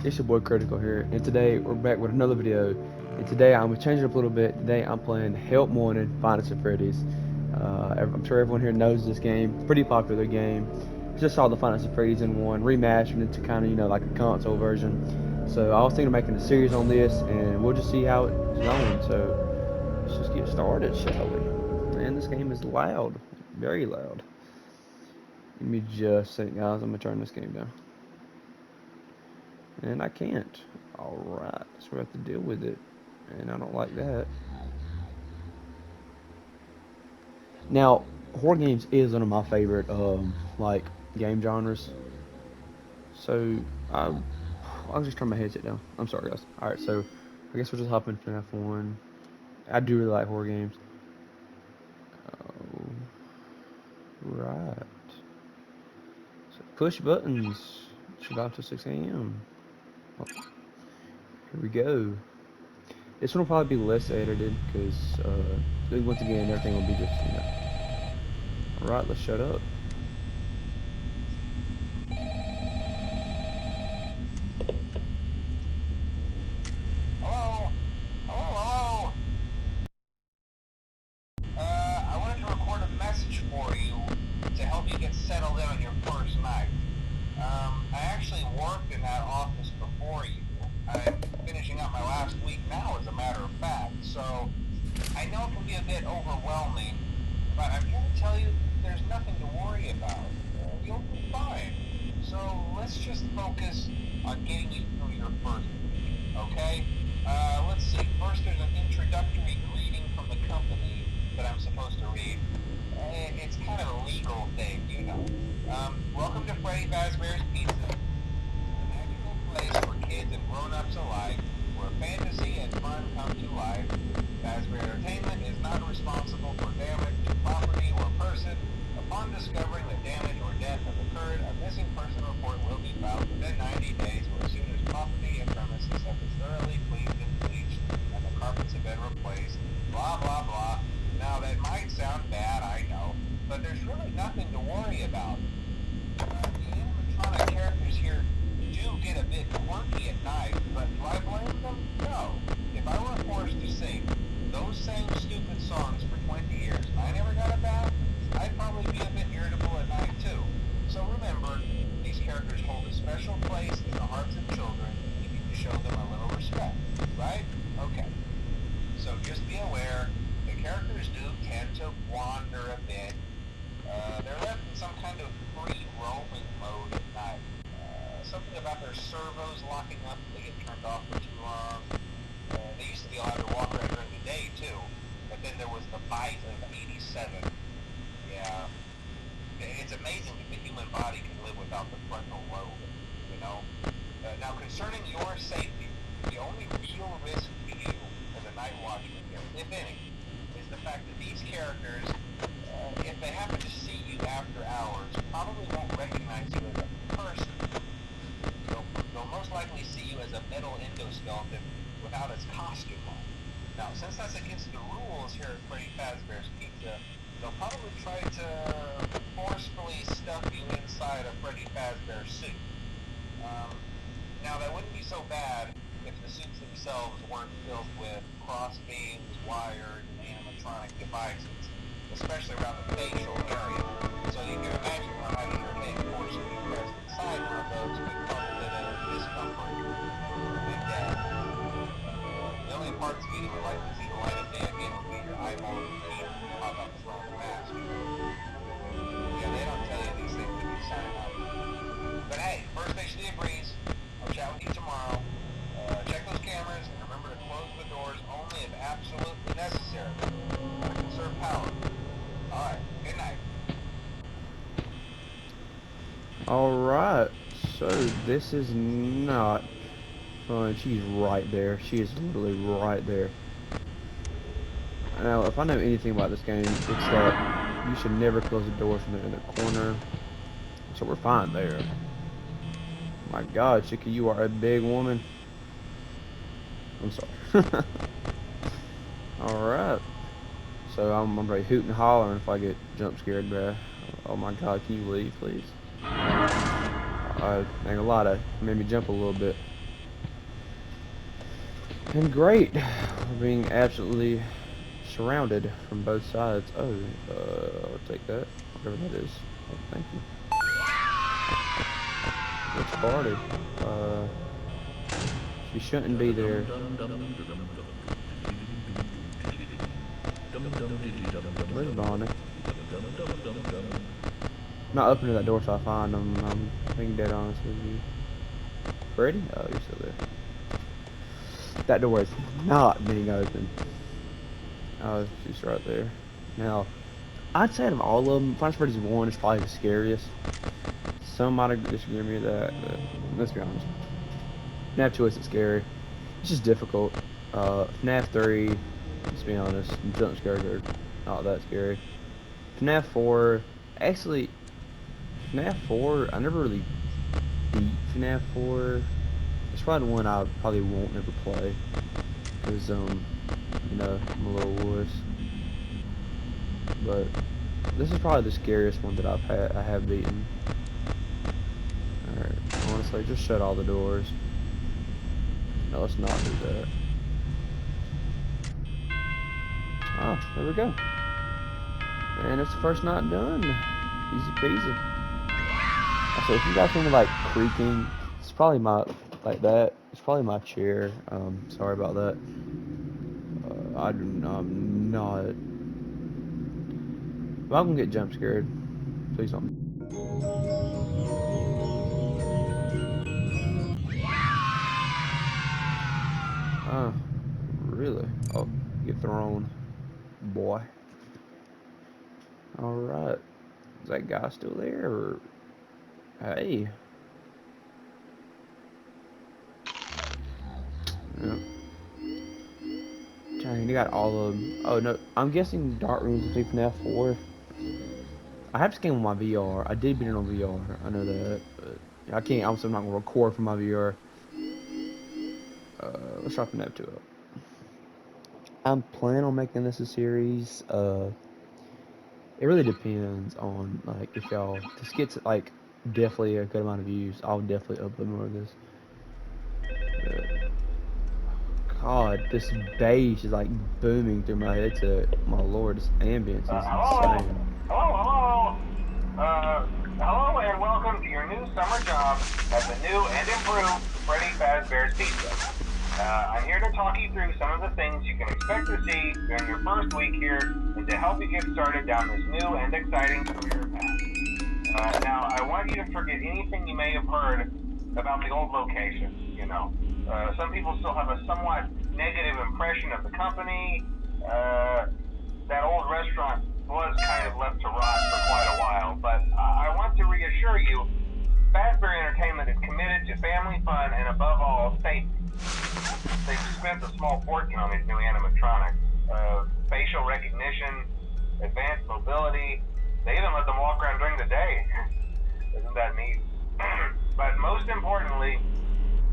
It's your boy Critical here, and today we're back with another video. And today I'm gonna change it up a little bit. Today I'm playing Help Wanted Five Nights at Freddy's. I'm sure everyone here knows this game. It's a pretty popular game. Just saw the Five Nights at Freddy's in one, remastered into kind of like a console version. So I was thinking of making a series on this, and we'll just see how it's going. So let's just get started, shall we? Man, this game is loud, very loud. Give me just a second, guys. I'm gonna turn this game down. And I can't. Alright, so we have to deal with it. And I don't like that. Now, horror games is one of my favorite, like, game genres. So, I'll just turn my headset down. I'm sorry, guys. Alright, so, I guess we'll just hop in FNAF 1. I do really like horror games. Oh, right. So, push buttons. Survive till 6 a.m. Oh, here we go. This one will probably be less edited because, once again, everything will be just. Alright, let's shut up. Hello? Hello? I wanted to record a message for you to help you get settled in on your first night. I actually worked in that office before you. I'm finishing up my last week now, as a matter of fact, so I know it can be a bit overwhelming, but I'm here to tell you there's nothing to worry about. You'll be fine. So let's just focus on getting you through your first week, okay? Let's see. First, there's an introductory greeting from the company that I'm supposed to read. It's kind of a legal thing, you know. Welcome to Freddy Fazbear's Pizza, the magical place for kids and grown-ups alike, where fantasy and fun come to life. Fazbear Entertainment is not responsible for damage to property or person. Upon discovering that damage or death has occurred, a missing person report will be filed within 90 days or as soon as property and premises have been thoroughly cleaned and bleached and the carpets have been replaced. Blah, blah, blah. Now, that might sound bad, I know, but there's really nothing to worry about. The animatronic characters here do get a bit quirky at night, but do I blame them? No. If I were forced to sing those same stupid songs for 20 years and I never got a bath, I'd probably be a bit irritable at night too. So remember, these characters hold a special place in the hearts of children, and you need to show them a little respect, right? Okay. So just be aware, the characters do tend to wander a bit. They're left in some kind of free roaming mode at night. Something about their servos locking up if they get turned off for too long. They used to be allowed to walk around during the day too, but then there was the bite of '87. Yeah, it's amazing that the human body can live without the frontal lobe, you know? Now, concerning your safety, the only real risk to you as a night watchman here, if any, is the fact that these characters, if they happen to see you after hours, probably won't recognize you as a person. They'll most likely see you as a metal endoskeleton without its costume on. Now, since that's against the rules here at Freddy Fazbear's Pizza, they'll probably try to forcefully stuff you inside a Freddy Fazbear suit. Now, that wouldn't be so bad if the suits themselves weren't filled with cross beams, wired, and animatronic devices, especially around the facial area. So you can imagine how having your head forcibly pressed inside one of those could cause a bit of discomfort and death. The only parts of you that would like to see the light of day again would be your eyeballs and teeth pop up as well as the mask. Yeah, they don't tell you these things when you sign up. But hey, First Station agrees. I'll chat with you tomorrow. Check those cameras and remember to close the doors only if absolutely necessary. Gotta conserve power. Alright, good night. Alright, so this is not fun. She's right there. She is literally right there. Now, if I know anything about this game, it's that you should never close the doors from the corner. So we're fine there. My God, Chicky, you are a big woman. I'm sorry. Alright. So I'm ready hooting and hollering if I get jump scared, bruh. Oh my God, can you leave, please? I ain't gonna lie, that made me jump a little bit. And great. We're being absolutely surrounded from both sides. Oh, I'll take that. Whatever that is. Oh, thank you. Let's party. She shouldn't be there. Where's Bonnie? I'm not opening that door so I find him. I'm being dead honest with you. Freddy? Oh, you're still there. That door is not being opened. Oh, she's right there. Now, I'd say out of all of them, Final Fantasy 1 is probably the scariest. Some might disagree with me with that, but let's be honest. FNAF 2 isn't scary. It's just difficult. FNAF 3, let's be honest, jump scares are not that scary. FNAF 4, actually, FNAF 4, I never really beat FNAF 4. It's probably the one I probably won't never play. Because, you know, I'm a little wuss. But this is probably the scariest one that I have beaten. Alright, honestly, just shut all the doors. No, let's not do that. Oh, there we go. And it's the first night done. Easy peasy. So if you guys hear me like creaking, it's probably my, like that, it's probably my chair. Sorry about that. I'm not. If I'm gonna get jump scared, please don't. Oh, really? Oh, get thrown, boy. Alright. Is that guy still there? Or... Hey. Yep. Dang, you got all of them. Oh, no. I'm guessing Dark Rooms is FNAF 4. I have this game on my VR. I did beat it on VR. I know that. But I can't. I'm not going to record from my VR. Let's try FNAF 2 up. I'm planning on making this a series. It really depends on, like, if y'all... This gets, like, definitely a good amount of views. I'll definitely upload more of this. God, this bass is like booming through my headset. My lord, this ambience is insane. Hello and welcome to your new summer job at the new and improved Freddy Fazbear's Pizza. I'm here to talk you through some of the things you can expect to see during your first week here and to help you get started down this new and exciting career path. Now, I want you to forget anything you may have heard about the old location, you know. Some people still have a somewhat negative impression of the company. That old restaurant was kind of left to rot for quite a while, but I want to reassure you, Fazbear Entertainment is committed to family fun and above all, safety. They've spent a small fortune on these new animatronics. Facial recognition, advanced mobility, they even let them walk around during the day. Isn't that neat? But most importantly,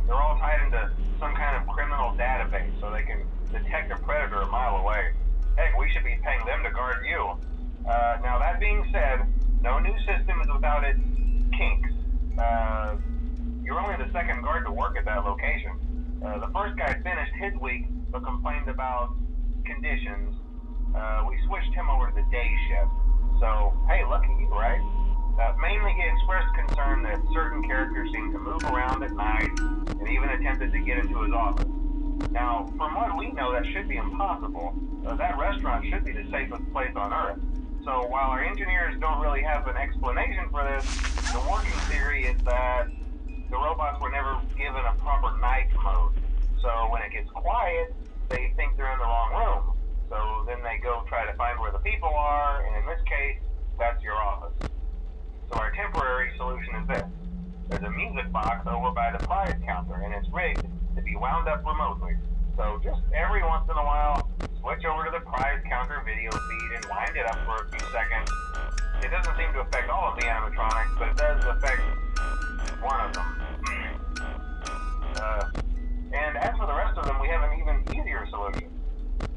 they're all tied into some kind of criminal database so they can detect a predator a mile away. Heck, we should be paying them to guard you. Now that being said, no new system is without its kinks. You're only the second guard to work at that location. The first guy finished his week but complained about conditions. We switched him over to the day shift. So, hey, lucky you, right? Mainly he expressed concern that certain characters seemed to move around at night and even attempted to get into his office. Now, from what we know, that should be impossible. That restaurant should be the safest place on Earth. So while our engineers don't really have an explanation for this, the working theory is that the robots were never given a proper night mode. So when it gets quiet, they think they're in the wrong room. So then they go try to find where the people are, and in this case, that's your office. So our temporary solution is this. There's a music box over by the prize counter, and it's rigged to be wound up remotely. So just every once in a while, switch over to the prize counter video feed and wind it up for a few seconds. It doesn't seem to affect all of the animatronics, but it does affect one of them. And as for the rest of them, we have an even easier solution.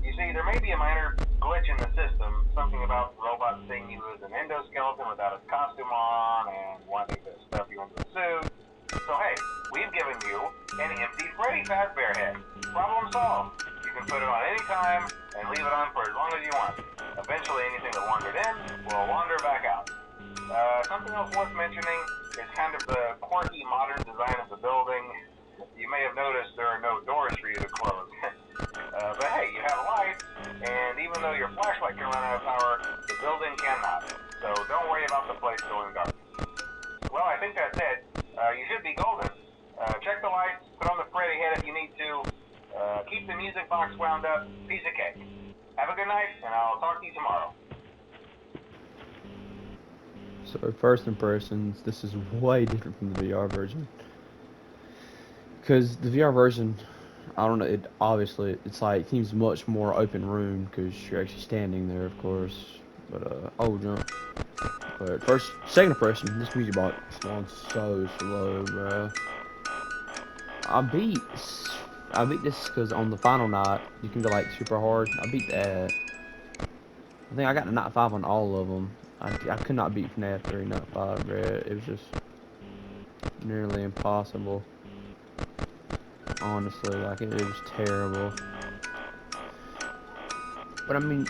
You see, there may be a minor glitch in the system, something about robots seeing you as an endoskeleton without its costume on and wanting to stuff you into a suit. So hey, we've given you an empty Freddy Fazbear head. Problem solved. You can put it on any time and leave it on for as long as you want. Eventually anything that wandered in will wander back out. Something else worth mentioning is kind of the quirky modern design of the building. You may have noticed there are no doors for you to close. But hey, you have lights, and even though your flashlight can run out of power, the building cannot. So don't worry about the place going dark. Well, I think that's it. You should be golden. Check the lights, put on the Freddy head if you need to. Keep the music box wound up. Piece of cake. Have a good night, and I'll talk to you tomorrow. So first impressions, this is way different from the VR version. Because the VR version, I don't know, it obviously, it's like, it seems much more open room because you're actually standing there, of course. But, oh, jump. But second impression, this music box sounds so slow, bro. I beat this because on the final night, you can go like super hard. I beat that. I think I got a Night 5 on all of them. I could not beat FNAF 3 Night 5, bro. It was just nearly impossible. Honestly, like it was terrible. But I mean, it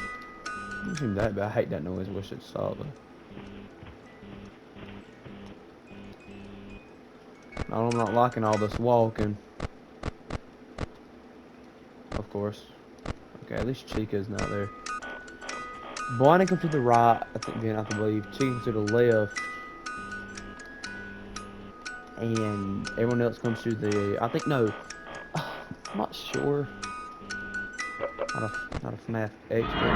doesn't seem that bad. I hate that noise. I wish it stopped. I'm not liking all this walking. Of course. Okay, at least Chica's not there. Bonnie comes to the right, I think, again, I believe. Chica to the left. And everyone else comes to the, I think, no. I'm not sure. Not a FNAF expert.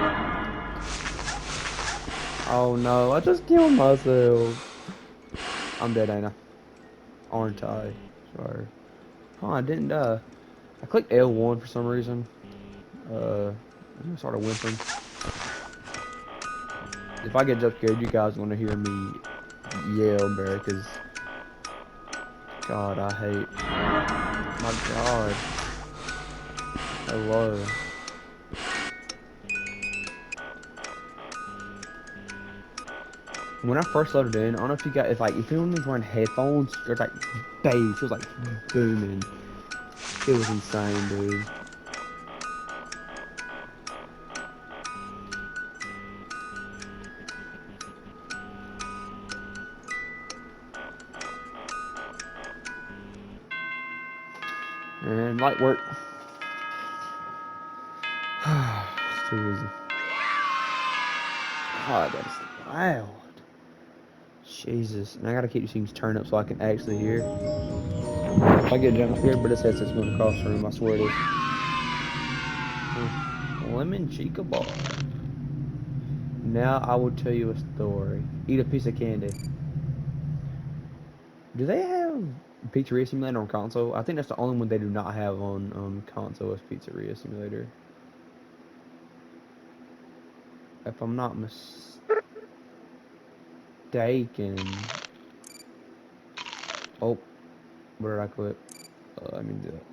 Oh no, I just killed myself. I'm dead, ain't I? Aren't I? Sorry. Oh, I didn't die. I clicked L1 for some reason. I started whimpering. If I get jump scared, you guys are gonna hear me yell, bro, because God, I hate. My God. Hello. When I first loaded in, I don't know if you got, if anyone was wearing headphones, there's like bass, it was like booming. It was insane, dude. And light work. It's too easy. God, that's loud. Jesus. And I gotta keep these things turned up so I can actually hear. If I get jump scared, but this headset's going across the room, I swear it is. Lemon Chica bar. Now I will tell you a story. Eat a piece of candy. Do they have Pizzeria Simulator on console? I think that's the only one they do not have on console is Pizzeria Simulator. If I'm not mistaken. Oh, where did I click? Let me do that.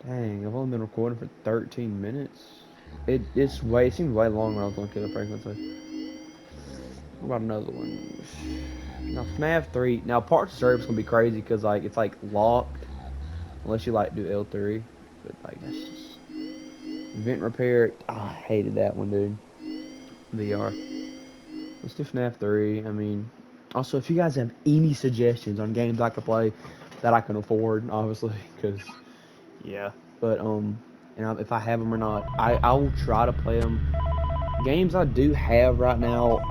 Dang, I've only been recording for 13 minutes. It seems way longer than I was going to kill the frequency. What about another one? Now FNAF 3. Now Parts of Service gonna be crazy because like it's like locked unless you like do L3. But like that's just vent repair. Oh, I hated that one, dude. VR. Let's do FNAF 3. I mean, also if you guys have any suggestions on games I could play that I can afford, obviously, because yeah. But if I have them or not, I will try to play them. Games I do have right now.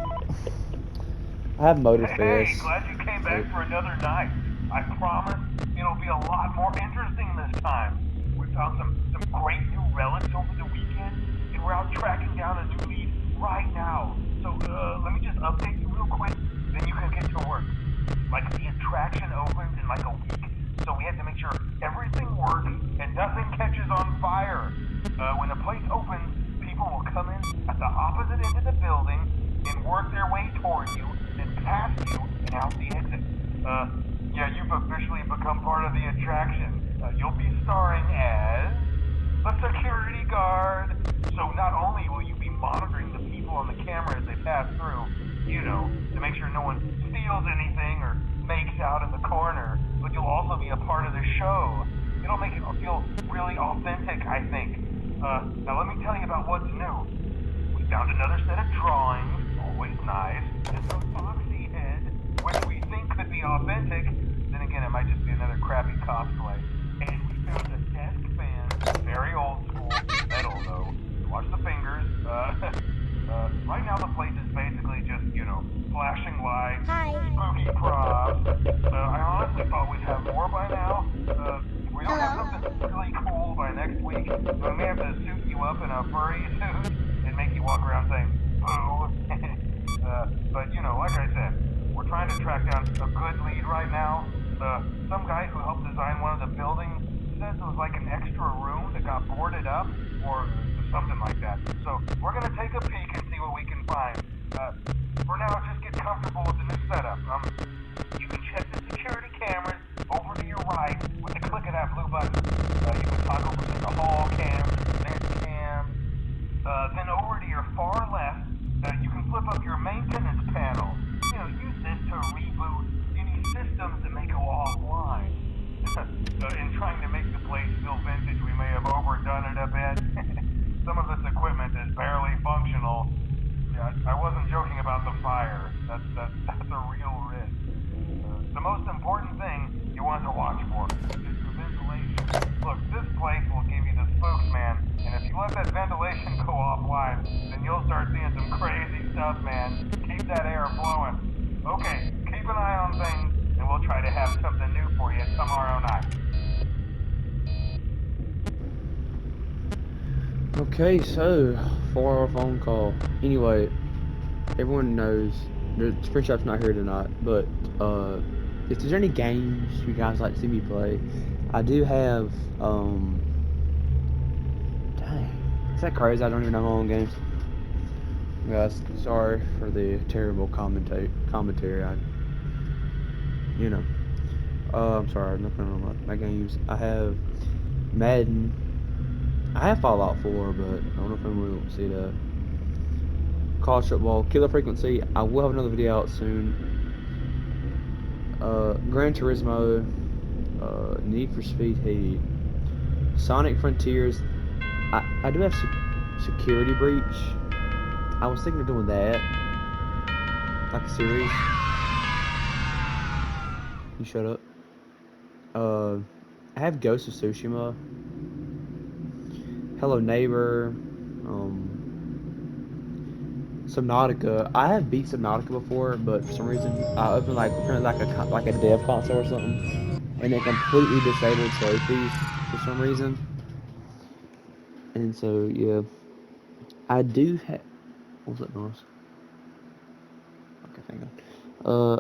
I have Motorfest. Hey, glad you came back for another night. I promise it'll be a lot more interesting this time. We found some great new relics over the weekend, and we're out tracking down a new lead right now. So let me just update you real quick, then you can get to work. Like the attraction opens in like a week, so we have to make sure everything works and nothing catches on fire. When the place opens, people will come in at the opposite end of the building and work their way toward you, then past you and out the exit. Yeah, you've officially become part of the attraction. You'll be starring as a security guard. So not only will you be monitoring the people on the camera as they pass through, you know, to make sure no one steals anything or makes out in the corner, but you'll also be a part of the show. It'll make it feel really authentic, I think. Now let me tell you about what's new. We found another set of drawings, always nice, and some foxy head, which we think could be authentic. Then again, it might just be another crappy cosplay. And we found a desk fan, very old school, metal though. Watch the fingers. Right now the place is basically just, you know, flashing lights, spooky props. I honestly thought we'd have more by now. If we don't have something really cool by next week, then we may have to suit you up in a furry suit and make you walk around saying, boo. But, you know, like I said, we're trying to track down a good lead right now. Some guy who helped design one of the buildings says it was like an extra room that got boarded up, or something like that. So we're gonna take a peek and see what we can find. For now, just get comfortable with the new setup. You can check the security cameras over to your right with the click of that blue button. You can toggle between the hall cams, vent cams. Then over to your far left, you can flip up your maintenance panel. You know, use this to reboot any systems that may go offline. In trying to make the place feel vintage, we may have overdone it a bit. Some of this equipment is barely functional. Yeah, I wasn't joking about the fire. That's a real risk. The most important thing you want to watch for is the ventilation. Look, this place will give you the spooks, man. And if you let that ventilation go offline, then you'll start seeing some crazy stuff, man. Keep that air flowing. Okay, keep an eye on things, and we'll try to have something new for you tomorrow night. Okay, so 4-hour phone call. Anyway, everyone knows the screenshot's not here tonight, but if there's any games you guys like to see me play, I do have dang, is that crazy? I don't even know my own games. Guys, sorry for the terrible commentary. I'm sorry, nothing on my games. I have Madden. I have Fallout 4, but I don't know if anyone will see that. College football, Killer Frequency. I will have another video out soon. Gran Turismo, Need for Speed Heat, Sonic Frontiers. I do have Security Breach. I was thinking of doing that, like a series. You shut up. I have Ghost of Tsushima, Hello Neighbor, Subnautica. I have beat Subnautica before, but for some reason I opened like a dev console or something, and it completely disabled trophies for some reason. And so yeah, I do have. What was that noise? Okay, thank God.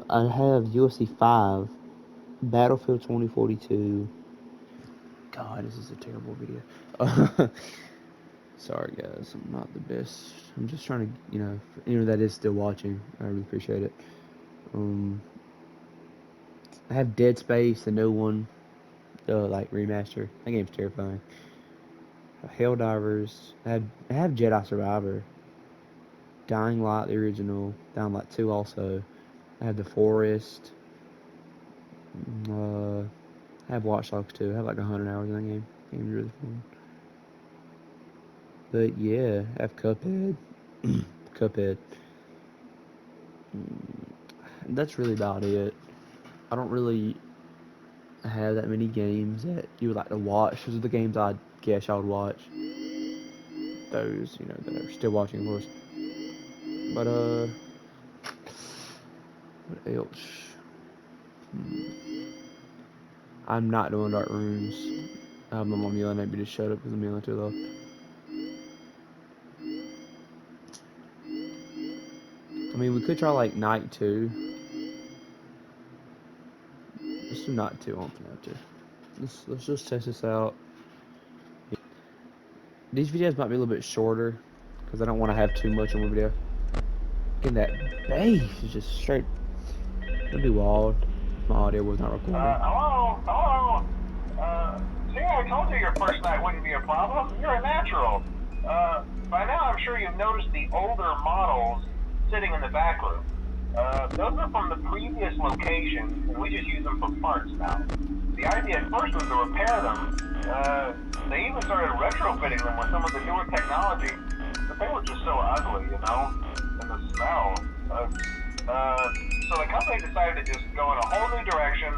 I have UFC 5, Battlefield 2042. God, this is a terrible video. Sorry guys, I'm not the best. I'm just trying to, you know that is still watching. I really appreciate it. I have Dead Space, the new one, like remaster. That game's terrifying. Helldivers. I have Jedi Survivor. Dying Light, the original. Dying Light 2 also. I have The Forest. I have Watch Dogs 2. I have like 100 hours in that game. Game's really fun. But yeah, I have Cuphead. Cuphead. That's really about it. I don't really have that many games that you would like to watch. Those are the games I guess I would watch. Those, that are still watching, of course. But, what else? I'm not doing Dark Runes. My mom yelling at me to shut up because I'm yelling too loud. I mean, we could try like Night 2. Let's do Night 2 on Night 2. Let's just test this out. These videos might be a little bit shorter because I don't want to have too much in one video. Getting that bass is just straight. It'll be wild. My audio was not recording. Hello? See, I told you your first night wouldn't be a problem. You're a natural. By now I'm sure you've noticed the older models sitting in the back room. Those are from the previous location, and we just use them for parts now. The idea at first was to repair them. They even started retrofitting them with some of the newer technology, but they were just so ugly, you know? And the smell. So the company decided to just go in a whole new direction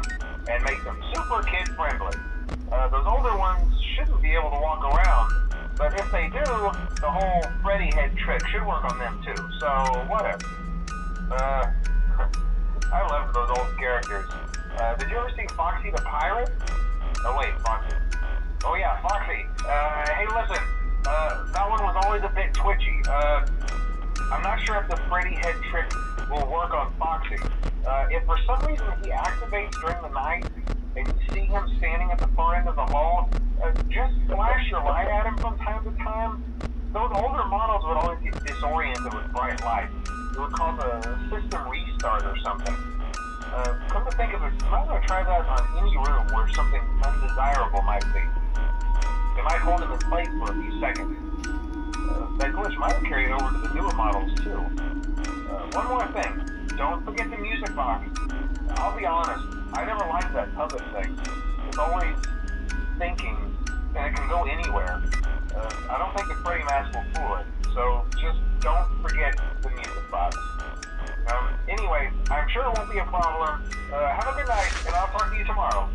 and make them super kid-friendly. Those older ones shouldn't be able to walk around, but if they do, the whole Freddy head trick should work on them too, so whatever. I loved those old characters. Did you ever see Foxy the Pirate? Oh wait, Foxy. Oh yeah, Foxy. Hey listen, that one was always a bit twitchy. I'm not sure if the Freddy head trick will work on Foxy. If for some reason he activates during the night, and you see him standing at the far end of the hall, just flash your light at him from time to time. Those older models would always get disoriented with bright light. It would cause a system restart or something. Come to think of it, you might want to try that on any room where something undesirable might be. It might hold him in place for a few seconds. That glitch might have carried over to the newer models too. One more thing, don't forget the music box. I'll be honest, I never liked that puppet thing. It's always thinking, and it can go anywhere. I don't think the Freddy mask will fool it, so just don't forget the music box. Anyway, I'm sure it won't be a problem. Have a good night, and I'll talk to you tomorrow.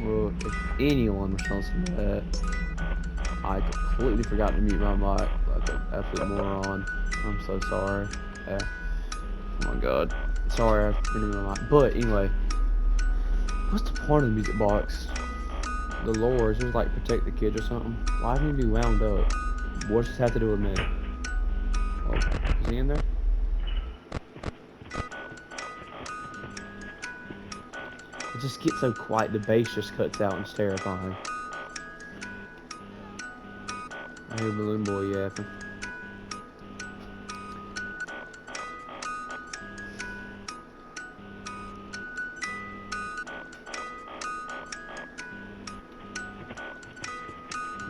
Well, if anyone was listening to that, I completely forgot to mute my mic like an absolute moron. I'm so sorry. Yeah. Oh my god. Sorry, I muted my mic. But anyway, what's the point of the music box? The lore is just like protect the kids or something. Why didn't he be wound up? What's this have to do with me? Oh, is he in there? It just gets so quiet, the bass just cuts out and it's terrifying. I hear Balloon Boy yapping.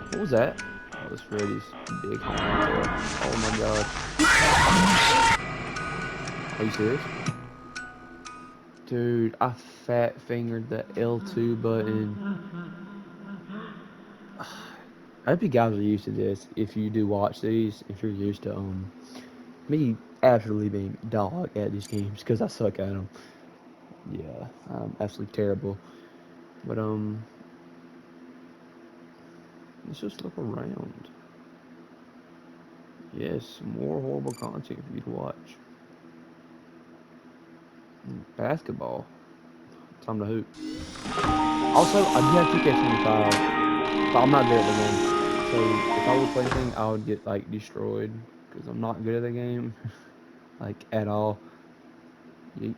What was that? Oh, that's Freddy's big hand tail. Oh my god. Are you serious? Dude, I fat fingered the L2 button. I hope you guys are used to this. If you do watch these, if you're used to me absolutely being dog at these games because I suck at them. Yeah, I'm absolutely terrible. But let's just look around. Yes, more horrible content for you to watch. Basketball. Time to hoop. Also, I do have 2K25, but I'm not good at the game. So if I would play anything, I would get like destroyed because I'm not good at the game, like at all. Yeet.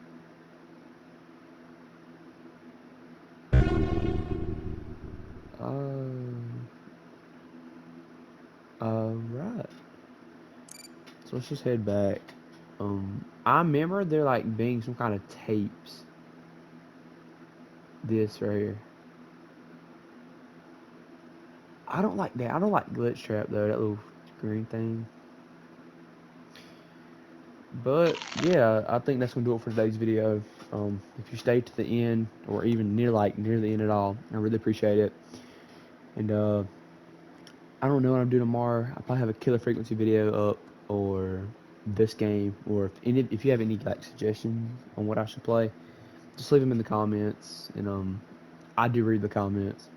Right. So let's just head back. I remember there like being some kind of tapes. This right here. I don't like that. I don't like Glitch Trap though, that little green thing. But yeah, I think that's gonna do it for today's video. If you stay to the end, or even near the end at all, I really appreciate it. And I don't know what I'm doing tomorrow. I probably have a Killer Frequency video up, or this game, or if you have any like suggestions on what I should play, just leave them in the comments. And I do read the comments.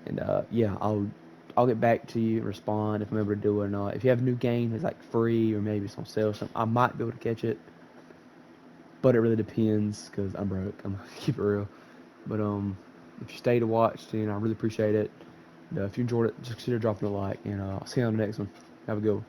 And yeah, I'll get back to you and respond if I'm able to do it or not. If you have a new game that's like free or maybe it's on sale or something, I might be able to catch it. But it really depends because I'm broke. I'm gonna keep it real. But if you stay to watch, then I really appreciate it. And, if you enjoyed it, just consider dropping a like, and I'll see you on the next one. Have a good one.